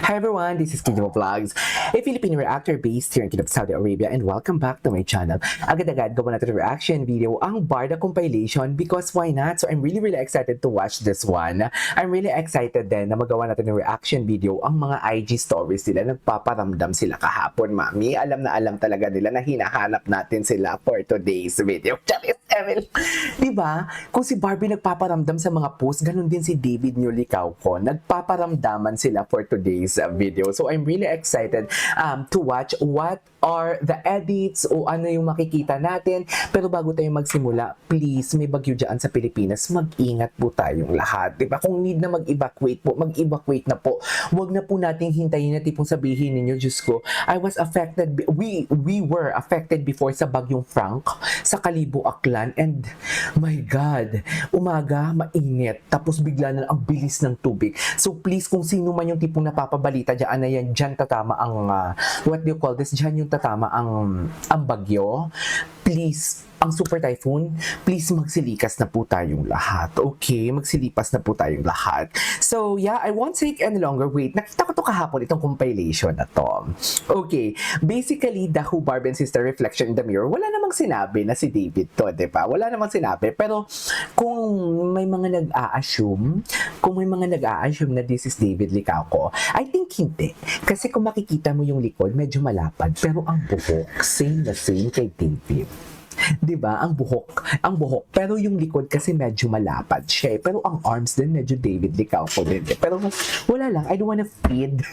Hi everyone, this is Kingdom of Vlogs, a Filipino reactor based here in Kingdom of Saudi Arabia, and welcome back to my channel. Agad-agad gawa natin reaction video ang Barda compilation because why not? So I'm really excited to watch this one. I'm really excited din na magawa natin ng reaction video ang mga IG stories nila. Nagpaparamdam sila kahapon, mami. Alam na alam talaga nila na hinahanap natin sila for today's video. Charis, Emil! Diba? Kung si Barbie nagpaparamdam sa mga post, ganun din si David Nulikaw ko. Nagpaparamdaman sila for today's video. So I'm really excited to watch what are the edits o ano yung makikita natin. Pero bago tayo magsimula, please, may bagyo dyan sa Pilipinas, mag-ingat po tayong lahat. Diba? Kung need na mag-evacuate po, mag-evacuate na po. Huwag na po nating hintayin na tipong sabihin ninyo, Diyos ko, I was affected, we were affected before sa bagyong Frank, sa Kalibo, Aklan, and my God, umaga, mainit, tapos bigla na ang bilis ng tubig. So please, kung sino man yung tipong napapabalita dyan na yan, dyan tatama ang, what do you call this, dyan yung tatama ang bagyo, please, ang super typhoon, please magsilikas na po tayong lahat. Okay? Magsilipas na po tayong lahat. So, yeah, I won't take any longer. Wait, nakita ko to kahapon, itong compilation na to. Okay. Basically, the Who Barbie and Sister Reflection in the Mirror, wala namang sinabi na si David to, diba? Wala namang sinabi. Pero, kung may mga nag-a-assume, na this is David Licauco, I think hindi. Kasi kung makikita mo yung likod, medyo malapad. Pero ang buhok, same na same kay David. 'Di ba? Ang buhok. Pero yung likod kasi medyo malapad siya. Pero ang arms din medyo David Licauco din. Pero wala lang, I don't wanna feed.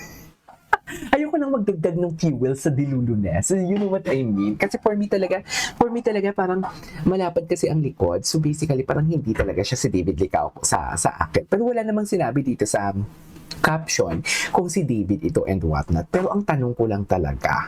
Ayoko nang magdagdag ng fuel sa dilulunes. You know what I mean? Kasi for me talaga parang malapad kasi ang likod. So basically parang hindi talaga siya si David Licauco sa akin. Pero wala namang sinabi dito sa caption kung si David ito and whatnot. Pero ang tanong ko lang talaga,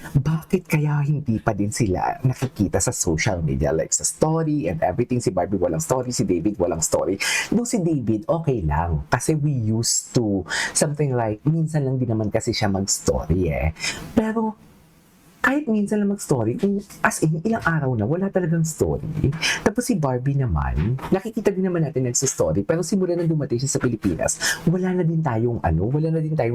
bakit kaya hindi pa din sila nakikita sa social media, like sa story and everything? Si Barbie walang story, si David walang story. No, si David okay lang kasi we used to something like minsan lang din naman kasi siya mag-story pero kahit minsan lang mag-story, as in, ilang araw na, wala talagang story. Tapos si Barbie naman, nakikita din naman natin nagsa-story, pero simula nang dumating siya sa Pilipinas, wala na din tayong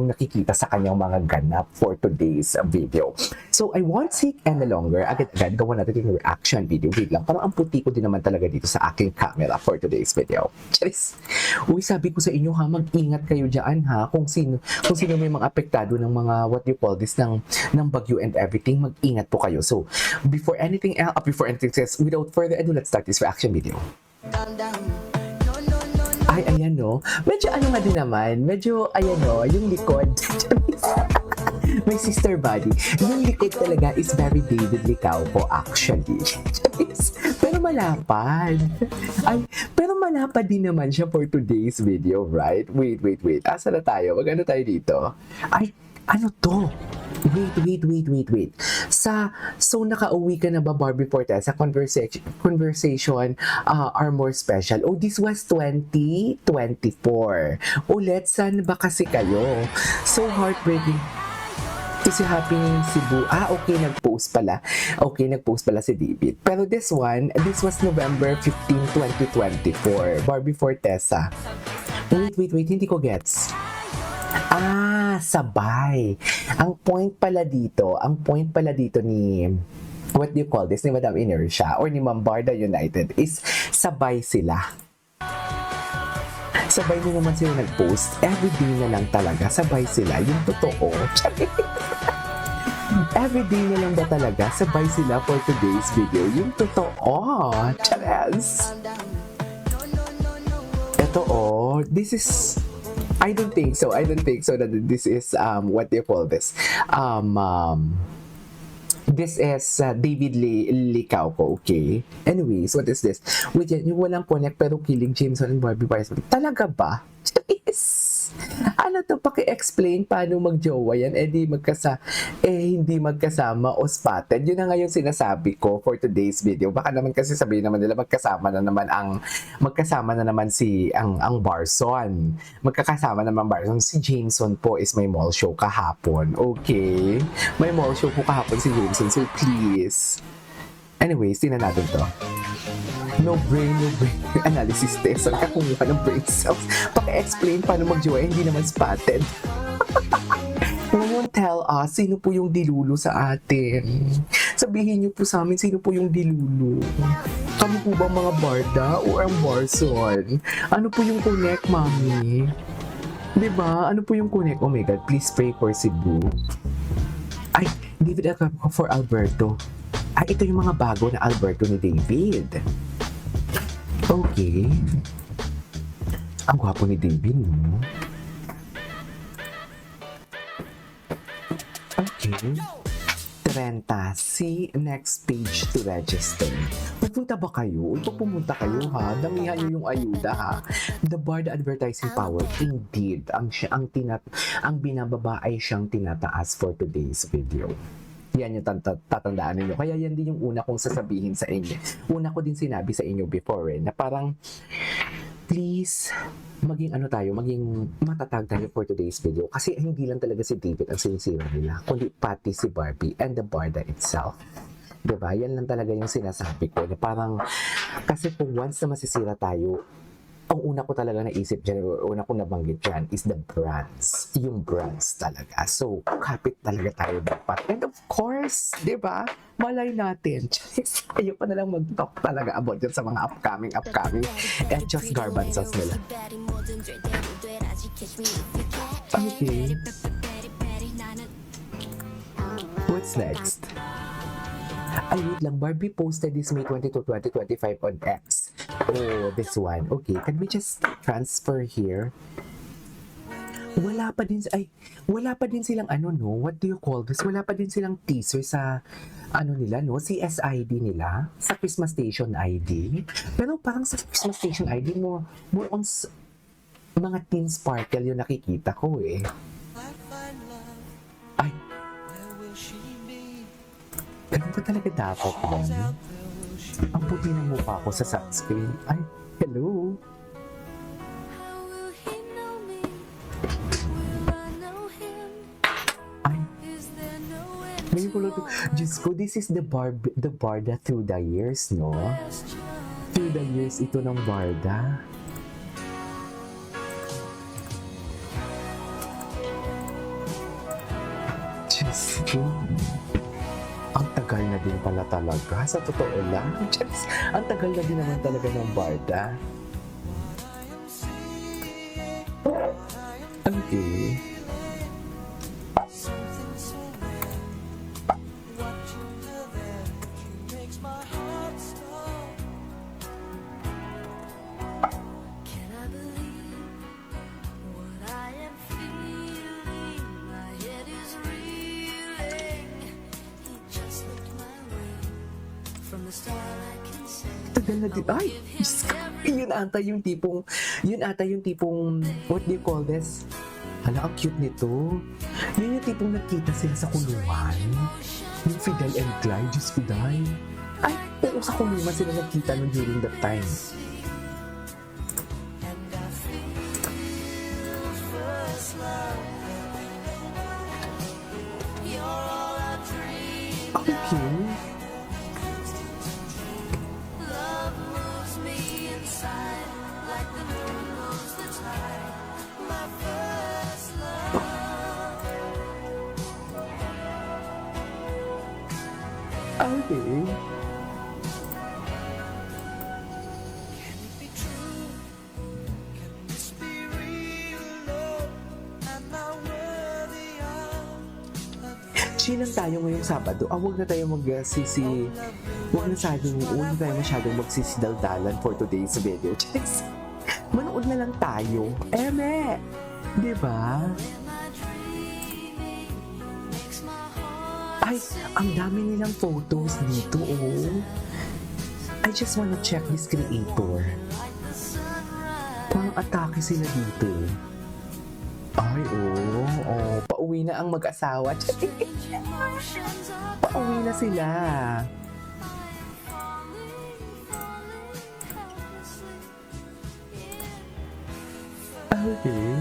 nakikita sa kanyang mga ganap for today's video. So, I won't take any longer. Agad-agad, gawa natin yung reaction video. Wait lang, parang ang puti ko din naman talaga dito sa aking camera for today's video. Charis! Uy, sabi ko sa inyo ha, mag-ingat kayo dyan ha, kung sino may mga apektado ng mga, what you call this, ng bagyo and everything, mag-ingat po kayo. So, before anything else, without further ado, let's start this reaction video. Ay, ayan no. Medyo ano nga din naman, ayan no, yung likod. May sister body. Yung likod talaga is very David Licauco actually. Pero malapad. Ay, pero malapad din naman siya for today's video, right? Wait. Asa na tayo? Mag-ano tayo dito? Ay, ano to? Wait. So nakauwi ka na ba, Barbie Portel, sa conversation are more special? Oh, this was 2024. Ulit, saan ba kasi kayo? So heartbreaking. Ito si Happy Cebu. Okay, nag-post pala si David. Pero this was November 15, 2024. Barbie Fortesa. Wait, hindi ko gets. Sabay. Ang point pala dito ni, what do you call this, ni Madam Inertia or ni Ma'am Barda United is sabay sila. Sabay na naman sila nag-post. Everyday na lang talaga. Sabay sila. Yung totoo. Everyday na lang ba talaga? Sabay sila for today's video. Yung totoo. Charas. Ito this is, I don't think so that this is what do you call this? This is David Licauco, okay? Anyways, what is this? Wait, yung walang connect pero killing Jameson and Barbie Price. Talaga ba? Yes! Ano to? Paki-explain paano mag-jowa yan? Hindi magkasama o spotted. Yun na nga yung sinasabi ko for today's video. Baka naman kasi sabihin naman nila magkasama na naman si ang Barson. Magkakasama naman Barson. Si Jameson po is may mall show kahapon. Okay? May mall show po kahapon si Jameson. So please. Anyways, tingnan natin to. No brain analysis test. Saan ka kumuha ng brain cells? Paki-explain paano mag-jowa, hindi naman spotted. ba? Sino po yung dilulo sa atin? Sabihin niyo po sa amin, sino po yung dilulo? Kami po ba mga barda o ang barson? Ano po yung connect, mami? Diba? Ano po yung connect? Oh my God, please pray for Cebu. Ay, David Alcantara for Alberto. Ay, ito yung mga bago na Alberto ni David. Okay. Ang gwapo ni David, no? Okay. 30. See next page to register. Pupunta ba kayo? Ito pumunta kayo ha. Damihan niyo yung ayuda ha. The Bard Advertising Power, indeed, ang binababa ay siyang tinataas for today's video. Yan yung tatandaan ninyo. Kaya yan din yung una kong sasabihin sa inyo. Una ko din sinabi sa inyo before na parang please, maging matatag tayo for today's video. Kasi hindi lang talaga si David ang sinisira nila, kundi pati si Barbie and the Barda itself. Diba? Yan lang talaga yung sinasabi ko. Na parang, kasi kung once na masisira tayo, ang una ko talaga naisip dyan, or una ko nabanggit dyan, is the brands. Yung brands talaga. So, kapit talaga tayo dapat. And of course, di ba? Malay natin. Ayaw pa nalang mag-talk talaga about dyan sa mga upcoming. And just garbanzos nila. Okay. What's next? Ay, wait lang. Barbie posted this May 22, 2025 on X. Oh, this one. Okay, can we just transfer here? Wala pa din silang no? What do you call this? Wala pa din silang teaser sa nila, no? CSID nila, sa Christmas Station ID. Pero parang sa Christmas Station ID more on mga teen sparkle yung nakikita ko eh. Ay. Ganun ba talaga dapat yan? Ang puti ng mukha ko sa sunscreen. Ay, hello. Ay. Ngayon ko lang Diyos ko, this is the Barda through the years, no? Through the years ito ng Barda. Diyos ko. Ang tagal na din pala talaga. Sa totoo lang. Just, ang tagal na din naman talaga ng Barda. Okay. Tagal na din. Ay! Yun ata yung tipong, what do you call this? Hala, ang cute nito. Yun yung tipong nakita sila sa kulungan. Yung Fidel and Clyde, Diyos ko dahil. Ay, pero sa kulungan sila nakita nun during that time. Okay. Okay. Chill lang tayo ngayong Sabado. Huwag na tayo huwag na tayo masyadong magsisidaldalan for today's video. Just, manood na lang tayo. Eme! Diba? Ay, ang dami nilang photos dito, oh. I just wanna check this creator. Parang atake sila dito. Ay, oh. Pauwi na ang mag-asawa. Pauwi na sila. Okay.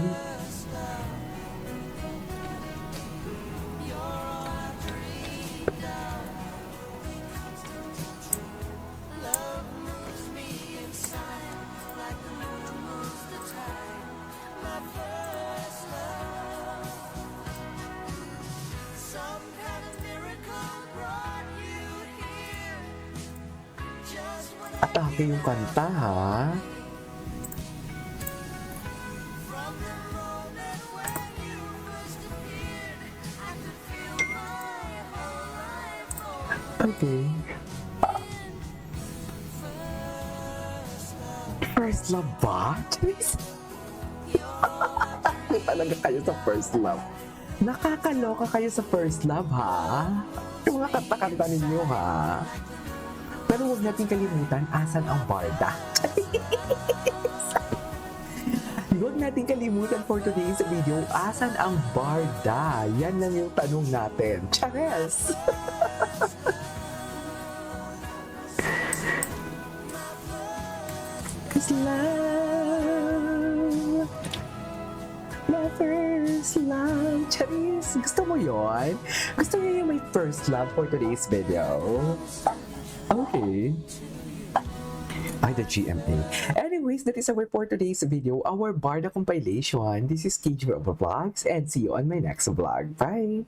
atake yung kanta, ha? Okay. First love ba? Talaga kayo sa first love. Nakakaloka kayo sa first love, ha? Yung mga kanta-kanta ninyo, ha? Pero huwag natin kalimutan, asan ang barda? Huwag natin kalimutan for today's video, asan ang barda? Yan lang yung tanong natin. Chares! Cause love, my first love. Charis, gusto mo yon? Gusto mo yung my first love for today's video? Okay. By the GMA. Anyways, that is our for today's video, our Barda compilation. This is KJ Vlogs, and see you on my next vlog. Bye!